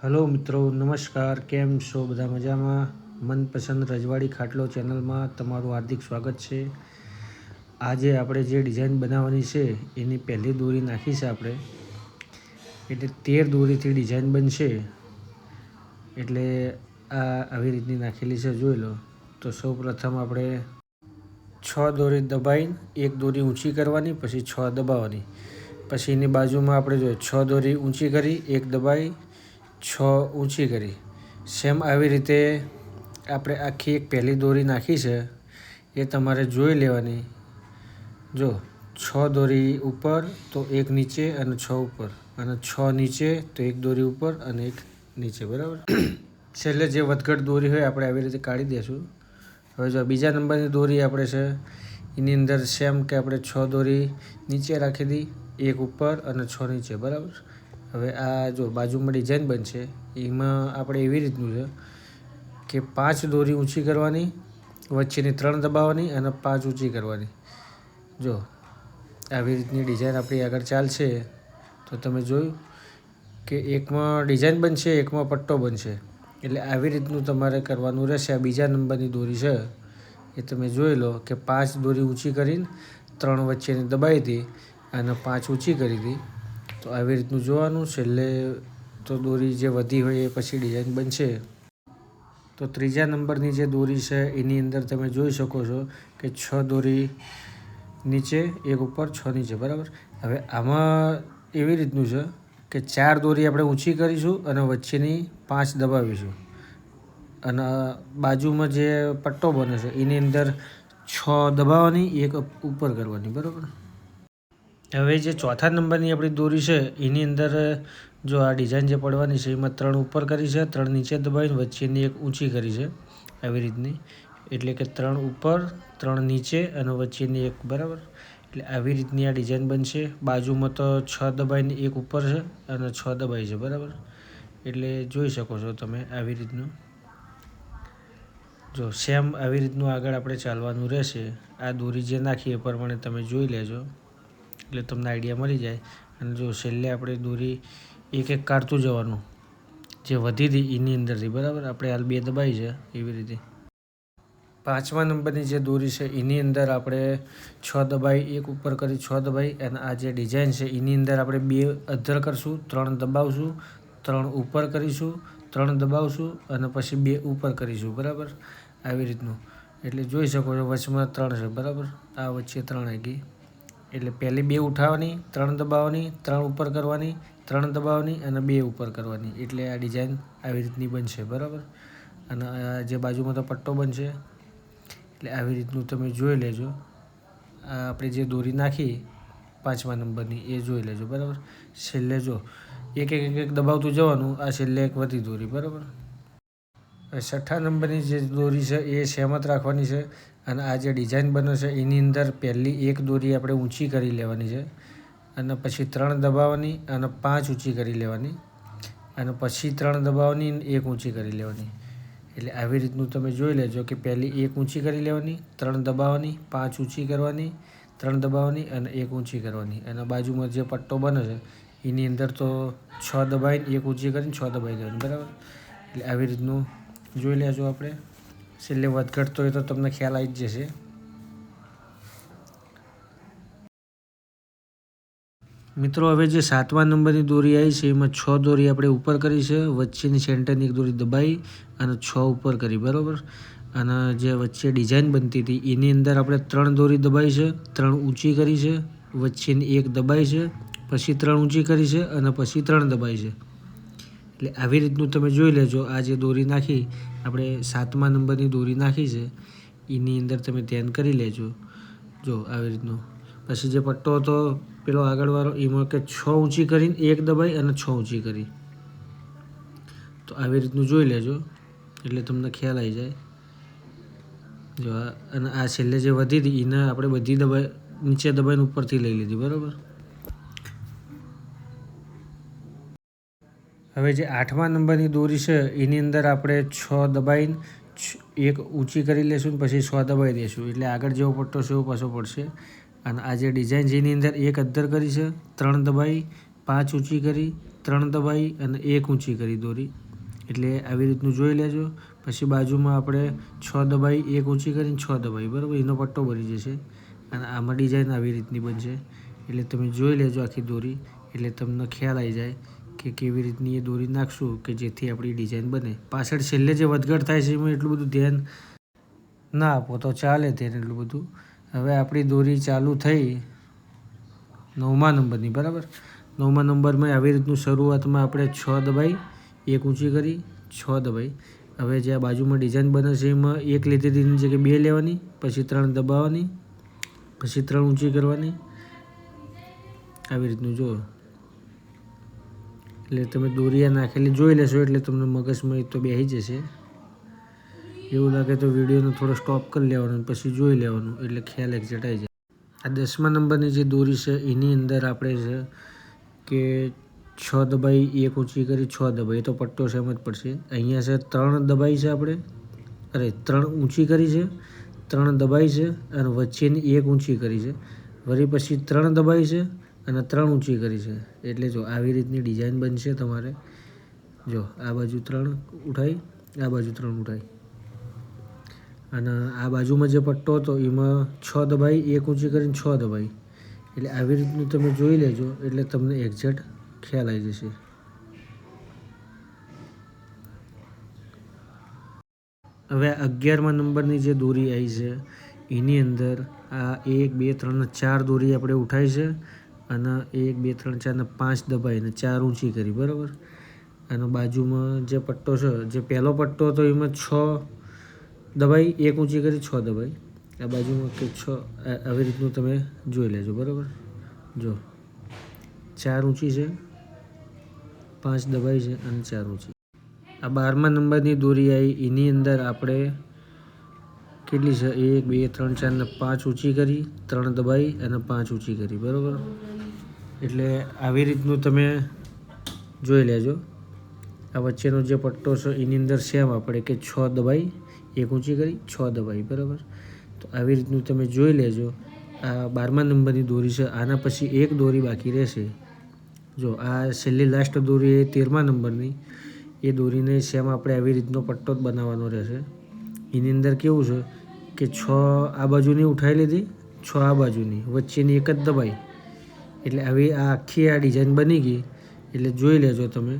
Hello મિત્રો, નમસ્કાર. કેમ છો બધા? મજામાં? મનપસંદ રજવાડી ખાટલો ચેનલમાં તમારું હાર્દિક સ્વાગત છે. આજે આપણે જે ડિઝાઇન બનાવવાની છે એની પહેલી દોરી નાખી છે આપણે, એટલે 13 દોરીથી ડિઝાઇન બનશે. એટલે આ આવી રીતની નાખેલી છે, જોઈ લો. તો સૌ પ્રથમ આપણે 6 દોરી દબાઈને એક દોરી ઊંચી કરવાની, પછી 6 દબાવવાની. પછી એની બાજુમાં આપણે જોઈએ 6 દોરી ઊંચી કરી, એક દબાઈ, 6 ઊંચી કરી. સેમ આવી રીતે આપણે આખી એક પહેલી દોરી નાખી છે એ તમારે જોઈ લેવાની. જો 6 દોરી ઉપર તો એક નીચે અને 6 ઉપર, અને 6 નીચે તો એક દોરી ઉપર અને એક નીચે, બરાબર. છેલ્લે જે વધઘટ દોરી હોય આપણે આવી રીતે કાઢી દઈશું. હવે જો બીજા નંબરની દોરી આપણે છે એની અંદર સેમ કે આપણે 6 દોરી નીચે રાખી દી, એક ઉપર અને 6 નીચે, બરાબર. હવે આ જો બાજુમાં ડિઝાઇન બનશે એમાં આપણે એવી રીતનું છે કે 5 દોરી ઊંચી કરવાની, વચ્ચેની 3 દબાવવાની અને 5 ઊંચી કરવાની. જો આવી રીતની ડિઝાઇન આપણી આગળ ચાલશે. તો તમે જોયું કે એકમાં ડિઝાઇન બનશે, એકમાં પટ્ટો બનશે. એટલે આવી રીતનું તમારે કરવાનું રહેશે. આ બીજા નંબરની દોરી છે એ તમે જોઈ લો કે 5 દોરી ઊંચી કરીને 3 વચ્ચેની દબાવી હતી અને 5 ઊંચી કરી હતી. તો આવી રીતનું જોવાનું. છેલ્લે તો દોરી જે વધી હોય એ પછી ડિઝાઇન બનશે. તો ત્રીજા નંબરની જે દોરી છે એની અંદર તમે જોઈ શકો છો કે 6 દોરી નીચે, એક ઉપર, 6 નીચે, બરાબર. હવે આમાં એવી રીતનું છે કે 4 દોરી આપણે ઊંચી કરીશું અને વચ્ચેની 5 દબાવીશું. અને બાજુમાં જે પટ્ટો બને છે એની અંદર 6 દબાવવાની, એક ઉપર કરવાની, બરાબર. હવે જે ચોથા નંબરની આપણી દોરી છે એની અંદર જો આ ડિઝાઇન જે પડવાની છે એમાં 3 ઉપર કરી છે, 3 નીચે દબાવીને વચ્ચેની એક ઊંચી કરી છે, આવી રીતની. એટલે કે 3 ઉપર, 3 નીચે અને વચ્ચેની એક, બરાબર. એટલે આવી રીતની આ ડિઝાઇન બનશે. બાજુમાં તો 6 દબાઈને એક ઉપર છે અને 6 દબાઈ છે, બરાબર. એટલે જોઈ શકો છો તમે આવી રીતનું. જો સેમ આવી રીતનું આગળ આપણે ચાલવાનું રહેશે. આ દોરી જે નાખી એ પ્રમાણે તમે જોઈ લેજો એટલે તમને આઈડિયા મળી જાય. અને જો છેલ્લે આપણે દોરી એક એક કાઢતું જવાનું, જે વધી હતી એની અંદરથી, બરાબર. આપણે હાલ 2 દબાઈ છે એવી રીતે. પાંચમા નંબરની જે દોરી છે એની અંદર આપણે 6 દબાઈ, એક ઉપર કરી 6 દબાઈ, અને આ જે ડિઝાઇન છે એની અંદર આપણે 2 અધ્ધર કરશું, 3 દબાવશું, 3 ઉપર કરીશું, 3 દબાવશું અને પછી 2 ઉપર કરીશું, બરાબર. આવી રીતનું. એટલે જોઈ શકો છો વચમાં 3 છે, બરાબર. આ વચ્ચે 3 આવી ગઈ. એટલે પહેલી 2 ઉઠાવવાની, 3 દબાવવાની, 3 ઉપર કરવાની, 3 દબાવવાની અને 2 ઉપર કરવાની. એટલે આ ડિઝાઇન આવી રીતની બનશે, બરાબર. અને જે બાજુમાં તો પટ્ટો બનશે. એટલે આવી રીતનું તમે જોઈ લેજો. આ આપણે જે દોરી નાખી 5મા નંબરની એ જોઈ લેજો, બરાબર. છેલ્લે જો એક એક એક એક દબાવતું જવાનું. આ છેલ્લે એક વધી દોરી, બરાબર. છઠ્ઠા નંબરની જે દોરી છે એ સહેમત રાખવાની છે. અને આ જે ડિઝાઇન બને છે એની અંદર પહેલી એક દોરી આપણે ઊંચી કરી લેવાની છે, અને પછી 3 દબાવવાની અને 5 ઊંચી કરી લેવાની, અને પછી 3 દબાવવાની અને 1 ઊંચી કરી લેવાની. એટલે આવી રીતનું તમે જોઈ લેજો કે પહેલી 1 ઊંચી કરી લેવાની, 3 દબાવવાની, 5 ઊંચી કરવાની, 3 દબાવવાની અને 1 ઊંચી કરવાની. અને બાજુમાં જે પટ્ટો બને છે એની અંદર તો 6 દબાવીને 1 ઊંચી કરીને 6 દબાવી દેવાની, બરાબર. એટલે આવી રીતનું જોઈ લેજો આપણે. છેલ્લે વધઘટ તો એ તો તમને ખ્યાલ આવી જ જશે. મિત્રો, હવે જે 7મા નંબરની દોરી આવી છે એમાં 6 દોરી આપણે ઉપર કરી છે, વચ્ચેની સેન્ટરની એક દોરી દબાઈ અને 6 ઉપર કરી, બરાબર. અને જે વચ્ચે ડિઝાઇન બનતી હતી એની અંદર આપણે 3 દોરી દબાઈ છે, 3 ઊંચી કરી છે, વચ્ચેની એક દબાઈ છે, પછી 3 ઊંચી કરી છે અને પછી 3 દબાઈ છે. એટલે આવી રીતનું તમે જોઈ લેજો. આ જે દોરી નાખી આપણે 7મા નંબરની દોરી નાખી છે એની અંદર તમે ધ્યાન કરી લેજો. જો આવી રીતનું. પછી જે પટ્ટો હતો પેલો આગળવાળો એમાં કે 6 ઊંચી કરીને 1 દબાઈ અને 6 ઊંચી કરી. તો આવી રીતનું જોઈ લેજો એટલે તમને ખ્યાલ આવી જાય. જો અને આ છેલ્લે જે વધી હતી એને આપણે બધી દબાઈ નીચે દબાઈને ઉપરથી લઈ લીધી, બરાબર. હવે જે 8મા નંબરની દોરી છે એની અંદર આપણે 6 દબાઈને 1 ઊંચી કરી લઈશું, પછી 6 દબાઈ દઈશું. એટલે આગળ જેવો પટ્ટો છે એવો પાછો પડશે. અને આ જે ડિઝાઇન છે એની અંદર 1 અધ્ધર કરી છે, 3 દબાઈ, 5 ઊંચી કરી, 3 દબાઈ અને 1 ઊંચી કરી દોરી, એટલે આવી રીતનું જોઈ લેજો. પછી બાજુમાં આપણે 6 દબાઈ 1 ઊંચી કરીને 6 દબાઈ, બરાબર, એનો પટ્ટો બની જશે. અને આમાં ડિઝાઇન આવી રીતની બનશે. એટલે તમે જોઈ લેજો આખી દોરી, એટલે તમને ખ્યાલ આવી જાય કે કેવી રીતની એ દોરી નાખશું કે જેથી આપણી ડિઝાઇન બને. પાછળ છેલ્લે જે વધઘટ થાય છે એમાં એટલું બધું ધ્યાન ના આપો તો ચાલે તેને એટલું બધું. હવે આપણી દોરી ચાલુ થઈ 9મા નંબરની, બરાબર. 9મા નંબરમાં આવી રીતનું શરૂઆતમાં આપણે 6 દબાઈ 1 ઊંચી કરી 6 દબાઈ. હવે જે આ બાજુમાં ડિઝાઇન બને છે એમાં 1 લીધી તેની જગ્યાએ 2 લેવાની, પછી 3 દબાવવાની, પછી 3 ઊંચી કરવાની. આવી રીતનું જુઓ. એટલે તમે દોરીયા નાખેલી જોઈ લેશો એટલે તમને મગજમાં એ તો બેસી જશે. એવું લાગે તો વિડીયોને થોડો સ્ટોપ કરી લેવાનો, પછી જોઈ લેવાનું, એટલે ખ્યાલ એક્ઝેક્ટ આવી જાય. આ 10મા નંબરની જે દોરી છે એની અંદર આપણે છે કે 6 દબાઈ 1 ઊંચી કરી 6 દબાઈ, તો પટ્ટો સેમ જ પડશે. અહીંયા છે 3 દબાઈ છે આપણે, 3 ઊંચી કરી છે, 3 દબાઈ છે અને વચ્ચેની 1 ઊંચી કરી છે. વળી પછી 3 દબાઈ છે અને 3 ઊંચી કરી છે. એટલે જો આવી રીતની ડિઝાઇન બનશે તમારે. જો આ બાજુ 3 ઉઠાઈ, આ બાજુ 3 ઉઠાઈ, અને આ બાજુમાં જે પટ્ટો હતો એમાં 6 દબાઈ 1 ઊંચી કરીને 6 દબાઈ. એટલે આવી રીતનું તમે જોઈ લેજો એટલે તમને એક્ઝેક્ટ ખ્યાલ આવી જશે. હવે 11મા નંબરની જે દોરી આવી છે એની અંદર આ 1 2 3 ને 4 દોરી આપણે ઉઠાવી છે, અને 1 2 3 4 ને 5 દબાઈને 4 ઊંચી કરી, બરાબર. અને બાજુમાં જે પટ્ટો છે, જે પહેલો પટ્ટો હતો એમાં 6 દબાઈ 1 ઊંચી કરી 6 દબાઈ. આ બાજુમાં કે 6 આવી રીતનું તમે જોઈ લેજો, બરાબર. જો 4 ઊંચી છે, 5 દબાઈ છે અને 4 ઊંચી. આ 12મા નંબરની દોરી આવી એની અંદર આપણે કેટલી છે 1 2 3 4 ને 5 ઊંચી કરી, 3 દબાઈ અને 5 ઊંચી કરી, બરાબર. એટલે આવી રીતનું તમે જોઈ લેજો. આ વચ્ચેનો જે પટ્ટો છે એની અંદર સેમ આપણે કે 6 દબાઈ 1 ઊંચી કરી 6 દબાઈ, બરાબર. તો આવી રીતનું તમે જોઈ લેજો. આ 12મા નંબરની દોરી છે. આના પછી એક દોરી બાકી રહેશે. જો આ છેલ્લી લાસ્ટ દોરી એ 13મા નંબરની, એ દોરીને સેમ આપણે આવી રીતનો પટ્ટો જ બનાવવાનો રહેશે. એની અંદર કેવું છે કે 6 આ બાજુની ઉઠાવી લીધી, 6 આ બાજુની, વચ્ચેની એક જ દબાઈ, એટલે આવી આ આખી આ ડિઝાઇન બની ગઈ. એટલે જોઈ લેજો તમે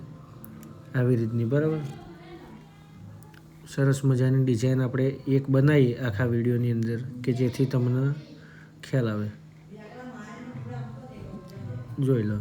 આવી રીતની, બરાબર. સરસ મજાની ડિઝાઇન આપણે એક બનાવીએ આખા વિડીયોની અંદર કે જેથી તમને ખ્યાલ આવે. જોઈ લો.